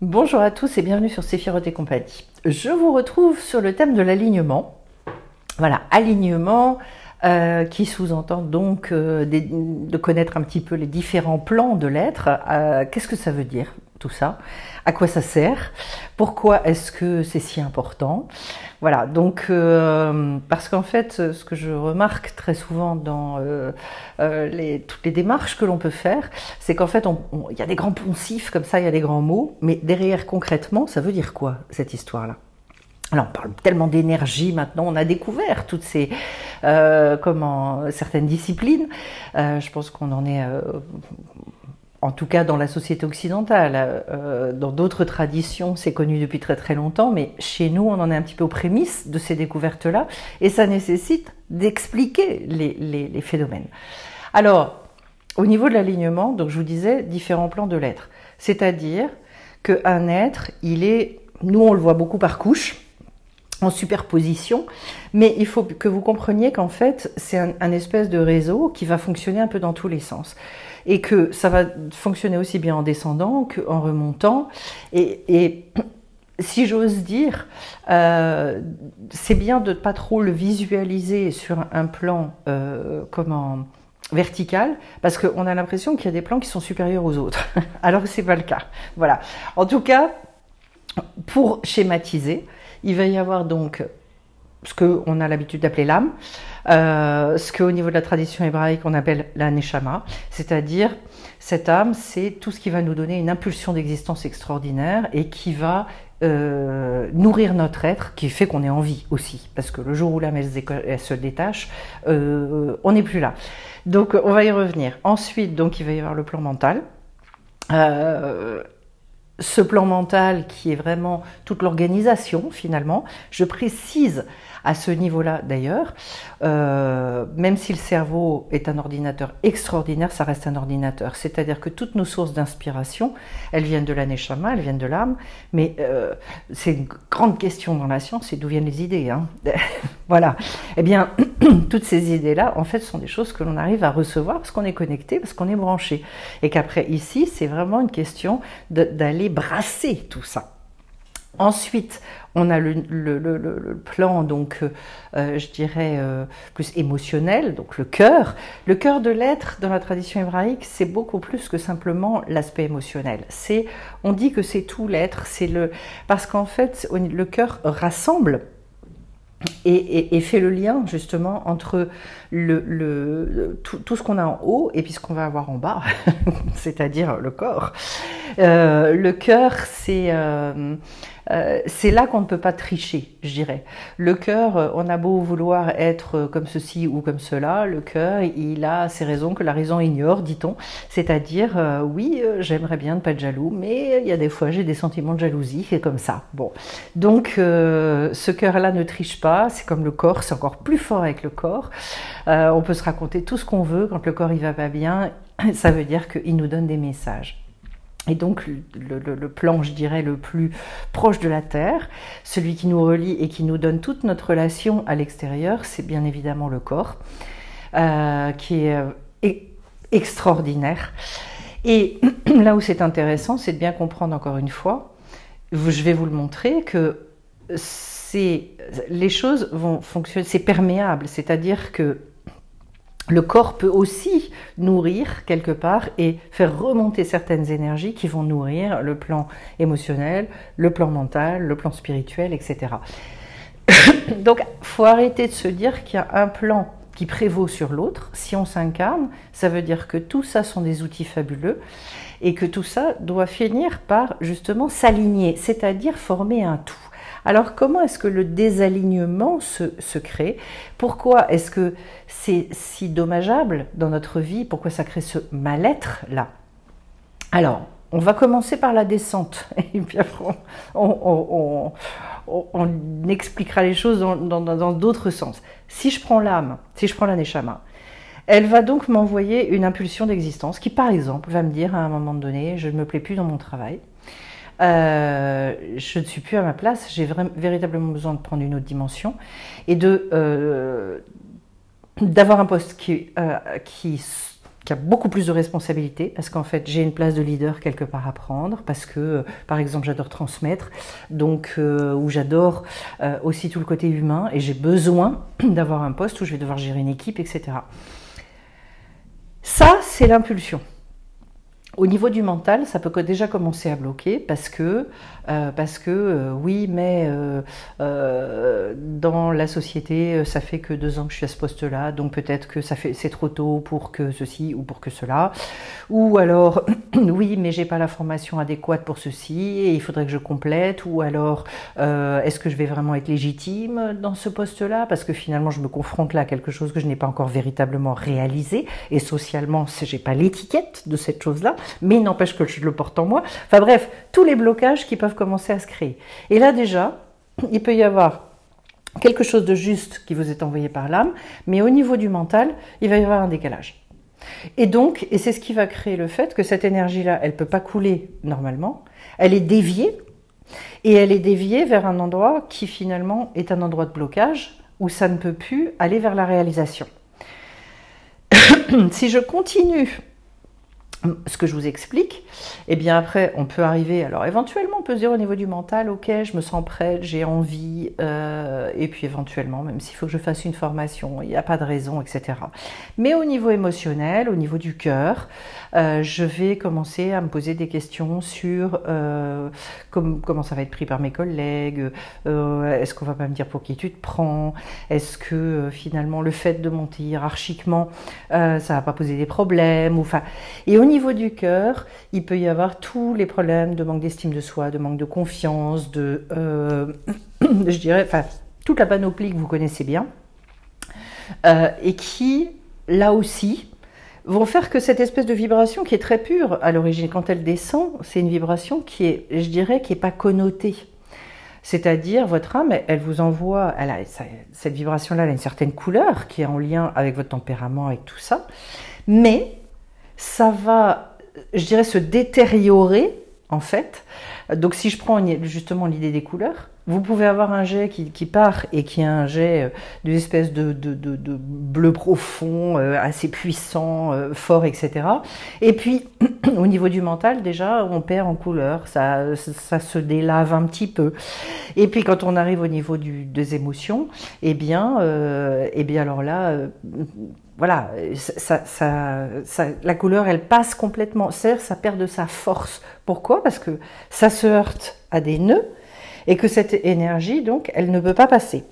Bonjour à tous et bienvenue sur Séphiroth et compagnie. Je vous retrouve sur le thème de l'alignement. Voilà, alignement qui sous-entend donc de connaître un petit peu les différents plans de l'être. Qu'est-ce que ça veut dire tout ça? À quoi ça sert? Pourquoi est-ce que c'est si important? Voilà, donc parce qu'en fait, ce que je remarque très souvent dans toutes les démarches que l'on peut faire, c'est qu'en fait, il y a des grands poncifs comme ça, il y a des grands mots, mais derrière concrètement, ça veut dire quoi cette histoire-là? Alors, on parle tellement d'énergie maintenant, on a découvert toutes ces certaines disciplines. Je pense qu'on en est en tout cas dans la société occidentale. Dans d'autres traditions, c'est connu depuis très très longtemps, mais chez nous, on en est un petit peu aux prémices de ces découvertes-là, et ça nécessite d'expliquer les phénomènes. Alors, au niveau de l'alignement, donc je vous disais, différents plans de l'être. C'est-à-dire qu'un être, nous on le voit beaucoup par couches, en superposition, mais il faut que vous compreniez qu'en fait, c'est un espèce de réseau qui va fonctionner un peu dans tous les sens. Et que ça va fonctionner aussi bien en descendant qu'en remontant. Et si j'ose dire, c'est bien de ne pas trop le visualiser sur un plan vertical, parce qu'on a l'impression qu'il y a des plans qui sont supérieurs aux autres, alors que ce n'est pas le cas. Voilà. En tout cas, pour schématiser, il va y avoir donc ce qu'on a l'habitude d'appeler l'âme, ce qu'au niveau de la tradition hébraïque on appelle la neshama, c'est-à-dire cette âme, c'est tout ce qui va nous donner une impulsion d'existence extraordinaire et qui va nourrir notre être, qui fait qu'on est en vie aussi, parce que le jour où l'âme elle se détache, on n'est plus là. Donc on va y revenir. Ensuite, donc il va y avoir le plan mental. Ce plan mental qui est vraiment toute l'organisation finalement, je précise à ce niveau-là d'ailleurs, même si le cerveau est un ordinateur extraordinaire, ça reste un ordinateur. C'est-à-dire que toutes nos sources d'inspiration, elles viennent de la neshama, elles viennent de l'âme, mais c'est une grande question dans la science, c'est d'où viennent les idées. Hein. Voilà. Eh bien, toutes ces idées-là, en fait, sont des choses que l'on arrive à recevoir parce qu'on est connecté, parce qu'on est branché. Et qu'après, ici, c'est vraiment une question d'aller brasser tout ça. Ensuite, on a le plan, donc, je dirais, plus émotionnel, donc le cœur. Le cœur de l'être, dans la tradition hébraïque, c'est beaucoup plus que simplement l'aspect émotionnel. On dit que c'est tout l'être, parce qu'en fait, le cœur rassemble et fait le lien justement entre tout ce qu'on a en haut et puis ce qu'on va avoir en bas, c'est-à-dire le corps. Le cœur, c'est là qu'on ne peut pas tricher, je dirais. Le cœur, on a beau vouloir être comme ceci ou comme cela, le cœur, il a ses raisons que la raison ignore, dit-on. C'est-à-dire, oui, j'aimerais bien ne pas être jaloux, mais il y a des fois, j'ai des sentiments de jalousie, c'est comme ça. Bon, donc ce cœur-là ne triche pas, c'est comme le corps, c'est encore plus fort avec le corps. On peut se raconter tout ce qu'on veut, quand le corps il va pas bien, ça veut dire qu'il nous donne des messages. Et donc le plan, je dirais, le plus proche de la Terre, celui qui nous relie et qui nous donne toute notre relation à l'extérieur, c'est bien évidemment le corps, qui est extraordinaire. Et là où c'est intéressant, c'est de bien comprendre encore une fois, je vais vous le montrer, que les choses vont fonctionner, c'est perméable, c'est-à-dire que le corps peut aussi nourrir quelque part et faire remonter certaines énergies qui vont nourrir le plan émotionnel, le plan mental, le plan spirituel, etc. Donc, il faut arrêter de se dire qu'il y a un plan qui prévaut sur l'autre. Si on s'incarne, ça veut dire que tout ça sont des outils fabuleux et que tout ça doit finir par justement s'aligner, c'est-à-dire former un tout. Alors, comment est-ce que le désalignement se crée? Pourquoi est-ce que c'est si dommageable dans notre vie? Pourquoi ça crée ce mal-être-là? Alors, on va commencer par la descente, et puis après, on expliquera les choses dans d'autres sens. Si je prends l'âme, si je prends la neshama, elle va donc m'envoyer une impulsion d'existence qui, par exemple, va me dire à un moment donné, je ne me plais plus dans mon travail, je ne suis plus à ma place, j'ai véritablement besoin de prendre une autre dimension et d'avoir un poste qui qui a beaucoup plus de responsabilités, parce qu'en fait j'ai une place de leader quelque part à prendre, parce que par exemple j'adore transmettre, donc où j'adore aussi tout le côté humain, et j'ai besoin d'avoir un poste où je vais devoir gérer une équipe, etc. Ça, c'est l'impulsion. Au niveau du mental, ça peut déjà commencer à bloquer parce que oui, mais dans la société, ça fait que 2 ans que je suis à ce poste-là, donc peut-être que c'est trop tôt pour que ceci ou pour que cela. Ou alors, oui, mais j'ai pas la formation adéquate pour ceci et il faudrait que je complète. Ou alors, est-ce que je vais vraiment être légitime dans ce poste-là? Parce que finalement, je me confronte là à quelque chose que je n'ai pas encore véritablement réalisé et socialement, j'ai pas l'étiquette de cette chose-là. Mais il n'empêche que je le porte en moi. Enfin bref, tous les blocages qui peuvent commencer à se créer. Et là déjà, il peut y avoir quelque chose de juste qui vous est envoyé par l'âme, mais au niveau du mental, il va y avoir un décalage. Et donc, et c'est ce qui va créer le fait que cette énergie-là, elle ne peut pas couler normalement, elle est déviée, et elle est déviée vers un endroit qui finalement est un endroit de blocage, où ça ne peut plus aller vers la réalisation. Si je continue ce que je vous explique, et bien après on peut arriver, alors éventuellement on peut se dire au niveau du mental, ok, je me sens prête, j'ai envie, et puis éventuellement, même s'il faut que je fasse une formation, il n'y a pas de raison, etc. Mais au niveau émotionnel, au niveau du cœur, je vais commencer à me poser des questions sur comment ça va être pris par mes collègues, est-ce qu'on va pas me dire pour qui tu te prends, est-ce que finalement le fait de monter hiérarchiquement, ça va pas poser des problèmes, enfin, et au niveau du cœur, il peut y avoir tous les problèmes de manque d'estime de soi, de manque de confiance, je dirais, enfin, toute la panoplie que vous connaissez bien, et qui, là aussi, vont faire que cette espèce de vibration qui est très pure à l'origine, quand elle descend, c'est une vibration qui est, je dirais, qui n'est pas connotée. C'est-à-dire, votre âme, elle vous envoie, cette vibration-là, elle a une certaine couleur qui est en lien avec votre tempérament, avec tout ça, mais ça va, je dirais, se détériorer, en fait. Donc, si je prends justement l'idée des couleurs, vous pouvez avoir un jet qui part et qui est un jet d'une espèce de bleu profond, assez puissant, fort, etc. Et puis, au niveau du mental, déjà, on perd en couleur, ça se délave un petit peu. Et puis, quand on arrive au niveau des émotions, eh bien alors là... voilà, la couleur, elle passe complètement, c'est-à-dire ça perd de sa force. Pourquoi? Parce que ça se heurte à des nœuds et que cette énergie, donc, elle ne peut pas passer.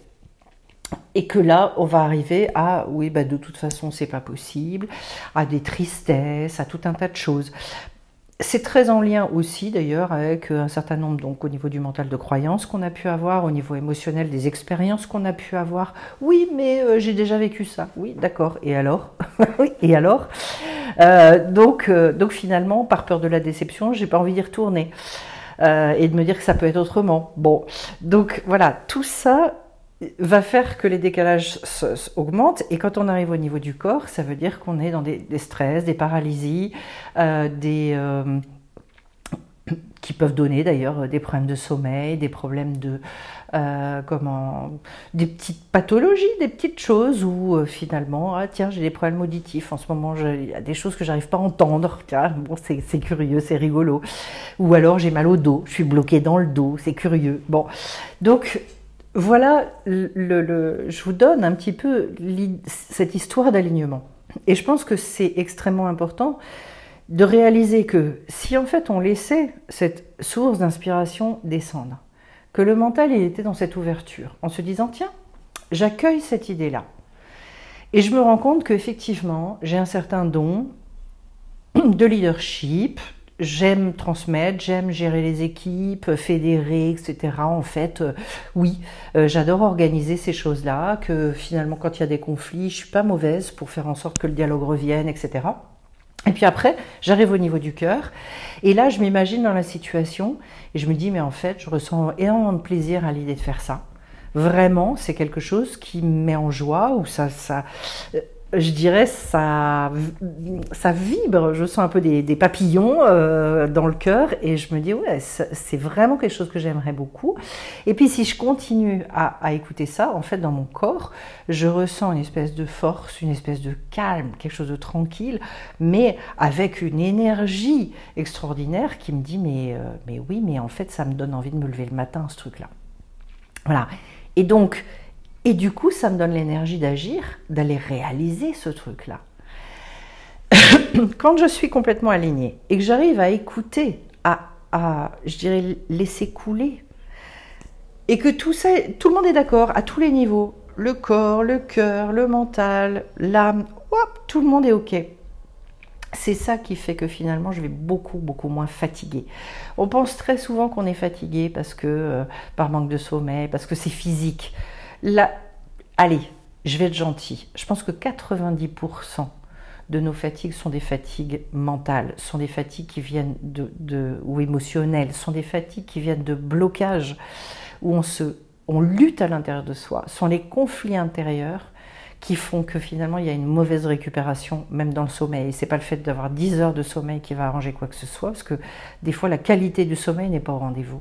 Et que là, on va arriver à, oui, bah, de toute façon, c'est pas possible, à des tristesses, à tout un tas de choses. C'est très en lien aussi d'ailleurs avec un certain nombre, donc au niveau du mental, de croyances qu'on a pu avoir, au niveau émotionnel, des expériences qu'on a pu avoir. Oui, mais j'ai déjà vécu ça. Oui, d'accord. Et alors? Oui, et alors? Donc finalement, par peur de la déception, j'ai pas envie d'y retourner et de me dire que ça peut être autrement. Bon, donc voilà, tout ça va faire que les décalages augmentent, et quand on arrive au niveau du corps, ça veut dire qu'on est dans des stress, des paralysies, qui peuvent donner d'ailleurs des problèmes de sommeil, des problèmes des petites pathologies, des petites choses où finalement, ah tiens, j'ai des problèmes auditifs en ce moment, il y a des choses que j'arrive pas à entendre, tiens, bon, c'est curieux, c'est rigolo, ou alors j'ai mal au dos, je suis bloquée dans le dos, c'est curieux. Bon, donc voilà, je vous donne un petit peu cette histoire d'alignement. Et je pense que c'est extrêmement important de réaliser que si en fait on laissait cette source d'inspiration descendre, que le mental il était dans cette ouverture, en se disant tiens, j'accueille cette idée-là. Et je me rends compte qu'effectivement, j'ai un certain don de leadership, j'aime transmettre, j'aime gérer les équipes, fédérer, etc. En fait, oui, j'adore organiser ces choses-là, que finalement, quand il y a des conflits, je ne suis pas mauvaise pour faire en sorte que le dialogue revienne, etc. Et puis après, j'arrive au niveau du cœur, et là, je m'imagine dans la situation, et je me dis, mais en fait, je ressens énormément de plaisir à l'idée de faire ça. Vraiment, c'est quelque chose qui me met en joie, ou ça je dirais, ça vibre. Je sens un peu des papillons dans le cœur et je me dis, ouais, c'est vraiment quelque chose que j'aimerais beaucoup. Et puis, si je continue à écouter ça, en fait, dans mon corps, je ressens une espèce de force, une espèce de calme, quelque chose de tranquille, mais avec une énergie extraordinaire qui me dit, mais oui, mais en fait, ça me donne envie de me lever le matin, ce truc-là. Voilà. Et donc, et du coup, ça me donne l'énergie d'agir, d'aller réaliser ce truc-là. Quand je suis complètement alignée et que j'arrive à écouter, je dirais, laisser couler, et que tout ça, tout le monde est d'accord à tous les niveaux, le corps, le cœur, le mental, l'âme, tout le monde est OK. C'est ça qui fait que finalement, je vais beaucoup moins fatiguée. On pense très souvent qu'on est fatigué parce que par manque de sommeil, parce que c'est physique. Là, allez, je vais être gentille. Je pense que 90% de nos fatigues sont des fatigues mentales, sont des fatigues qui viennent ou émotionnelles, sont des fatigues qui viennent de blocages où on lutte à l'intérieur de soi, sont les conflits intérieurs qui font que finalement il y a une mauvaise récupération même dans le sommeil. Et c'est pas le fait d'avoir 10 heures de sommeil qui va arranger quoi que ce soit, parce que des fois la qualité du sommeil n'est pas au rendez-vous.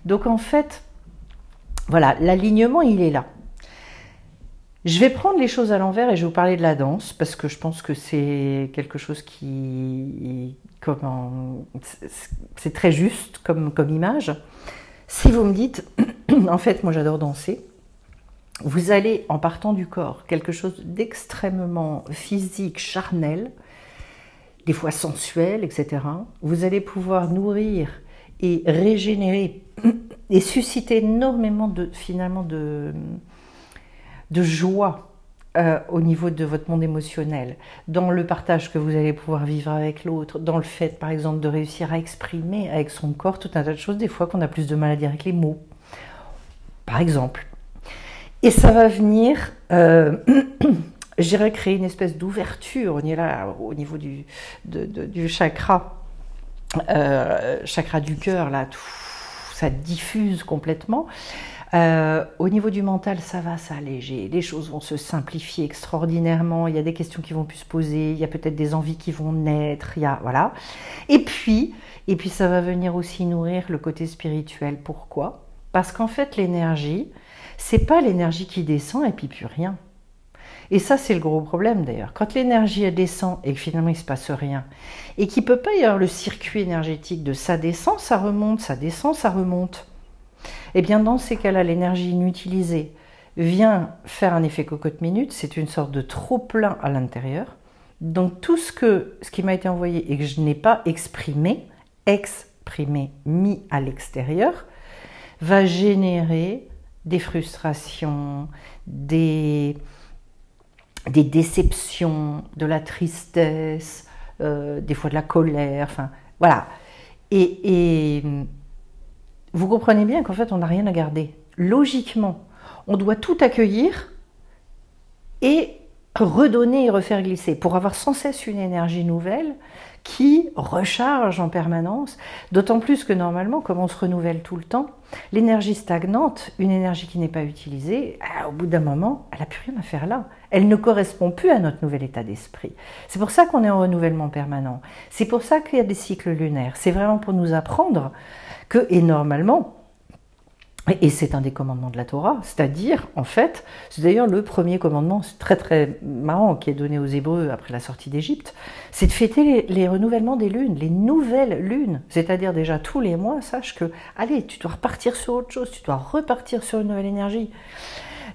Donc en fait, voilà, l'alignement il est là. Je vais prendre les choses à l'envers et je vais vous parler de la danse, parce que je pense que c'est quelque chose qui... c'est très juste comme image. Si vous me dites, en fait moi j'adore danser, vous allez, en partant du corps, quelque chose d'extrêmement physique, charnel, des fois sensuel, etc. Vous allez pouvoir nourrir et régénérer et susciter énormément de joie au niveau de votre monde émotionnel, dans le partage que vous allez pouvoir vivre avec l'autre, dans le fait, par exemple, de réussir à exprimer avec son corps tout un tas de choses, des fois qu'on a plus de mal à dire avec les mots, par exemple. Et ça va venir, je dirais, créer une espèce d'ouverture au niveau du chakra, chakra du cœur, là, ça diffuse complètement. Au niveau du mental, ça va s'alléger, les choses vont se simplifier extraordinairement, il y a des questions qui vont plus se poser, il y a peut-être des envies qui vont naître, voilà. Et puis ça va venir aussi nourrir le côté spirituel. Pourquoi ? Parce qu'en fait, l'énergie, c'est pas l'énergie qui descend et puis plus rien. Et ça, c'est le gros problème d'ailleurs. Quand l'énergie elle descend et que finalement il ne se passe rien, et qu'il ne peut pas y avoir le circuit énergétique de ça descend, ça remonte, ça descend, ça remonte, et bien dans ces cas-là, l'énergie inutilisée vient faire un effet cocotte-minute, c'est une sorte de trop-plein à l'intérieur. Donc tout ce qui m'a été envoyé et que je n'ai pas exprimé, mis à l'extérieur, va générer des frustrations, des déceptions, de la tristesse, des fois de la colère, enfin voilà. Et vous comprenez bien qu'en fait on n'a rien à garder. Logiquement, on doit tout accueillir et redonner et refaire glisser pour avoir sans cesse une énergie nouvelle qui recharge en permanence, d'autant plus que normalement, comme on se renouvelle tout le temps, l'énergie stagnante, une énergie qui n'est pas utilisée, au bout d'un moment, elle n'a plus rien à faire là. Elle ne correspond plus à notre nouvel état d'esprit. C'est pour ça qu'on est en renouvellement permanent. C'est pour ça qu'il y a des cycles lunaires. C'est vraiment pour nous apprendre que, et normalement, et c'est un des commandements de la Torah, c'est-à-dire, en fait, c'est d'ailleurs le premier commandement, c'est très très marrant, qui est donné aux Hébreux après la sortie d'Égypte, c'est de fêter les renouvellements des lunes, les nouvelles lunes, c'est-à-dire déjà tous les mois, sache que, allez, tu dois repartir sur autre chose, tu dois repartir sur une nouvelle énergie.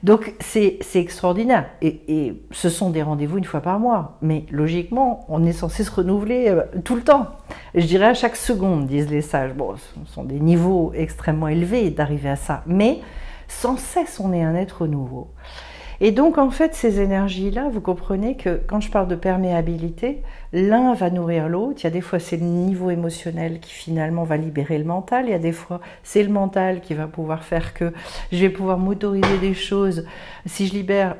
Donc c'est extraordinaire, et ce sont des rendez-vous une fois par mois, mais logiquement, on est censé se renouveler tout le temps. Je dirais à chaque seconde, disent les sages. Bon, ce sont des niveaux extrêmement élevés d'arriver à ça, mais sans cesse, on est un être nouveau. Et donc, en fait, ces énergies-là, vous comprenez que quand je parle de perméabilité, l'un va nourrir l'autre. Il y a des fois, c'est le niveau émotionnel qui finalement va libérer le mental. Il y a des fois, c'est le mental qui va pouvoir faire que je vais pouvoir m'autoriser des choses. Si je libère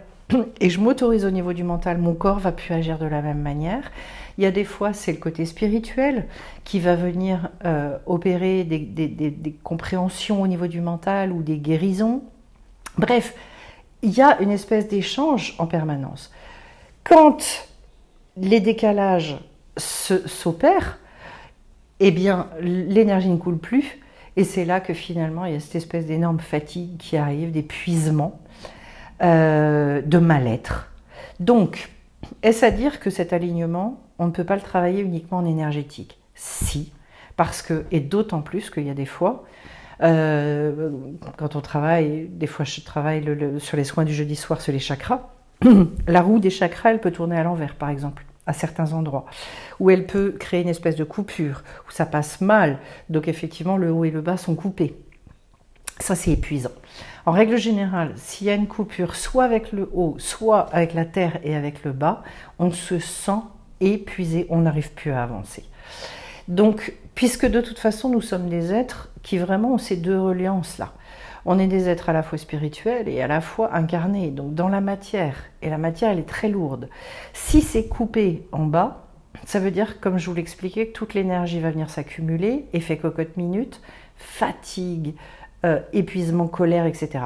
et je m'autorise au niveau du mental, mon corps va plus agir de la même manière. Il y a des fois, c'est le côté spirituel qui va venir opérer des compréhensions au niveau du mental ou des guérisons. Bref, il y a une espèce d'échange en permanence. Quand les décalages s'opèrent, eh bien, l'énergie ne coule plus. Et c'est là que finalement, il y a cette espèce d'énorme fatigue qui arrive, d'épuisement, de mal-être. Donc, est-ce à dire que cet alignement, on ne peut pas le travailler uniquement en énergétique? Si, parce que, et d'autant plus qu'il y a des fois, quand on travaille, des fois je travaille sur les soins du jeudi soir sur les chakras, la roue des chakras, elle peut tourner à l'envers, par exemple, à certains endroits, où elle peut créer une espèce de coupure, où ça passe mal, donc effectivement le haut et le bas sont coupés. Ça, c'est épuisant. En règle générale, s'il y a une coupure, soit avec le haut, soit avec la terre et avec le bas, on se sent épuisé, on n'arrive plus à avancer. Donc, puisque de toute façon, nous sommes des êtres qui vraiment ont ces deux reliances-là. On est des êtres à la fois spirituels et à la fois incarnés, donc dans la matière. Et la matière, elle est très lourde. Si c'est coupé en bas, ça veut dire, comme je vous l'expliquais, que toute l'énergie va venir s'accumuler, effet cocotte-minute, fatigue, épuisement, colère, etc.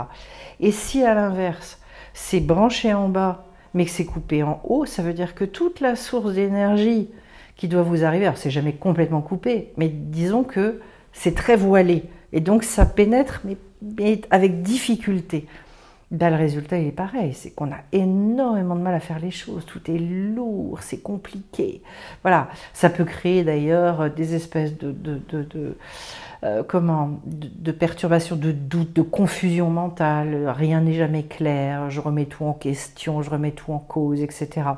Et si à l'inverse, c'est branché en bas, mais que c'est coupé en haut, ça veut dire que toute la source d'énergie qui doit vous arriver, alors c'est jamais complètement coupé, mais disons que c'est très voilé, et donc ça pénètre, mais avec difficulté. Ben, le résultat il est pareil, c'est qu'on a énormément de mal à faire les choses, tout est lourd, c'est compliqué. Voilà, ça peut créer d'ailleurs des espèces de perturbations, de doutes, de confusion mentale, rien n'est jamais clair, je remets tout en question, je remets tout en cause, etc.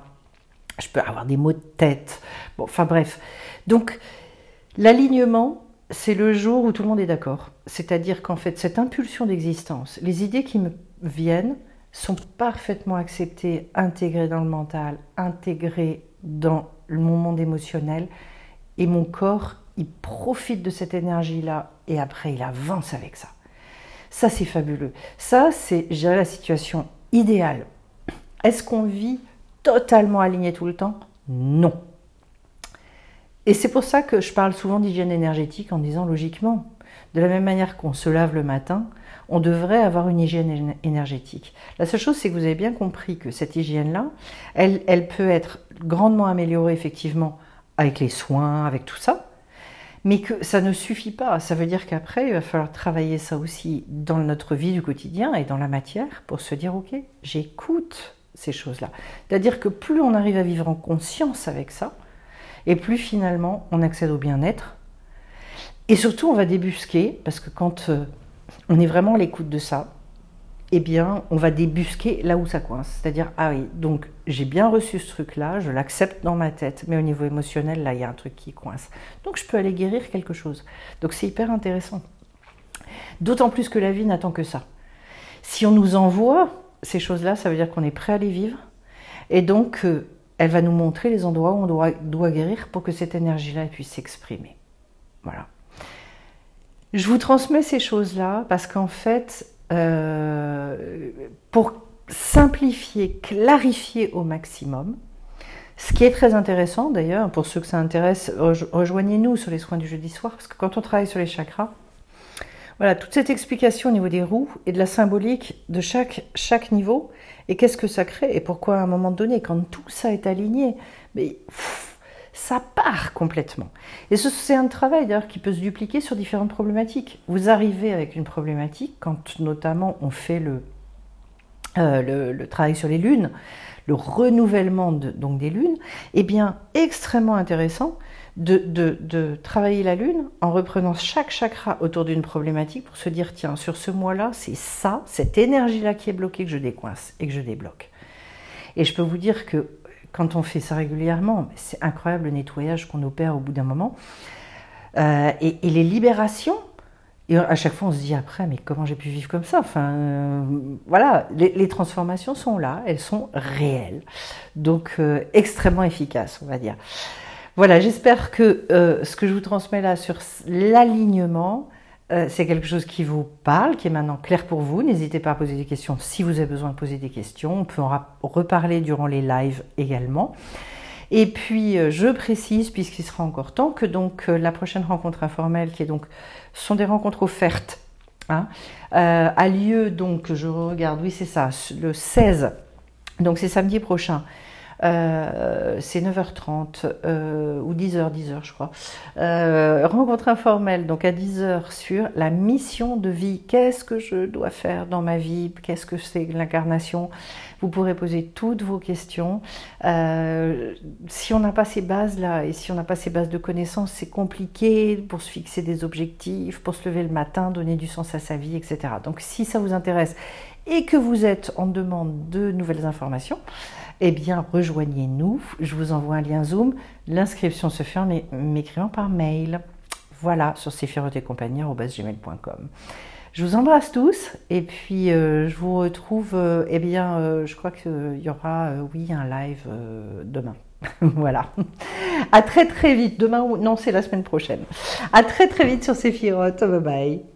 Je peux avoir des maux de tête, bon, enfin bref. Donc l'alignement, c'est le jour où tout le monde est d'accord. C'est-à-dire qu'en fait, cette impulsion d'existence, les idées qui me viennent sont parfaitement acceptées, intégrées dans le mental, intégrées dans mon monde émotionnel, et mon corps, il profite de cette énergie-là, et après, il avance avec ça. Ça, c'est fabuleux. Ça, c'est, je dirais, la situation idéale. Est-ce qu'on vit totalement aligné tout le temps? Non. Et c'est pour ça que je parle souvent d'hygiène énergétique en disant logiquement, de la même manière qu'on se lave le matin, on devrait avoir une hygiène énergétique. La seule chose, c'est que vous avez bien compris que cette hygiène-là, elle peut être grandement améliorée effectivement avec les soins, avec tout ça, mais que ça ne suffit pas. Ça veut dire qu'après, il va falloir travailler ça aussi dans notre vie du quotidien et dans la matière pour se dire, ok, j'écoute ces choses-là. C'est-à-dire que plus on arrive à vivre en conscience avec ça, et plus finalement on accède au bien-être. Et surtout on va débusquer, parce que quand on est vraiment à l'écoute de ça, eh bien on va débusquer là où ça coince. C'est-à-dire, ah oui, donc j'ai bien reçu ce truc-là, je l'accepte dans ma tête, mais au niveau émotionnel, là il y a un truc qui coince. Donc je peux aller guérir quelque chose. Donc c'est hyper intéressant. D'autant plus que la vie n'attend que ça. Si on nous envoie ces choses-là, ça veut dire qu'on est prêt à les vivre. Et donc elle va nous montrer les endroits où on doit guérir pour que cette énergie-là puisse s'exprimer. Voilà. Je vous transmets ces choses-là parce qu'en fait, pour simplifier, clarifier au maximum, ce qui est très intéressant d'ailleurs, pour ceux que ça intéresse, rejoignez-nous sur les soins du jeudi soir, parce que quand on travaille sur les chakras, voilà, toute cette explication au niveau des roues et de la symbolique de chaque niveau, et qu'est-ce que ça crée, et pourquoi à un moment donné, quand tout ça est aligné, mais ça part complètement. Et c'est un travail d'ailleurs qui peut se dupliquer sur différentes problématiques. Vous arrivez avec une problématique, quand notamment on fait le travail sur les lunes, le renouvellement donc des lunes, eh bien extrêmement intéressant de travailler la lune en reprenant chaque chakra autour d'une problématique pour se dire, tiens, sur ce mois-là, c'est ça, cette énergie-là qui est bloquée que je décoince et que je débloque. Et je peux vous dire que quand on fait ça régulièrement, c'est incroyable le nettoyage qu'on opère au bout d'un moment. Et les libérations, et à chaque fois on se dit après, mais comment j'ai pu vivre comme ça? Enfin, voilà, les transformations sont là, elles sont réelles. Donc extrêmement efficaces, on va dire. Voilà, j'espère que ce que je vous transmets là sur l'alignement, c'est quelque chose qui vous parle, qui est maintenant clair pour vous. N'hésitez pas à poser des questions si vous avez besoin de poser des questions. On peut en reparler durant les lives également. Et puis, je précise, puisqu'il sera encore temps, que donc la prochaine rencontre informelle, sont des rencontres offertes, hein, a lieu, donc, je regarde, oui c'est ça, le 16, donc c'est samedi prochain, c'est 9h30 ou 10h je crois. Rencontre informelle, donc à 10h sur la mission de vie. Qu'est-ce que je dois faire dans ma vie? Qu'est-ce que c'est l'incarnation? Vous pourrez poser toutes vos questions. Si on n'a pas ces bases-là et si on n'a pas ces bases de connaissances, c'est compliqué pour se fixer des objectifs, pour se lever le matin, donner du sens à sa vie, etc. Donc si ça vous intéresse et que vous êtes en demande de nouvelles informations, eh bien rejoignez-nous. Je vous envoie un lien Zoom. L'inscription se fait en m'écrivant par mail. Voilà, sur sephirotetcompagnie@gmail.com. Je vous embrasse tous et puis je vous retrouve, je crois qu'il y aura, oui, un live demain. Voilà. À très très vite. Demain ou non, c'est la semaine prochaine. À très très vite sur Sephiroth. Bye bye.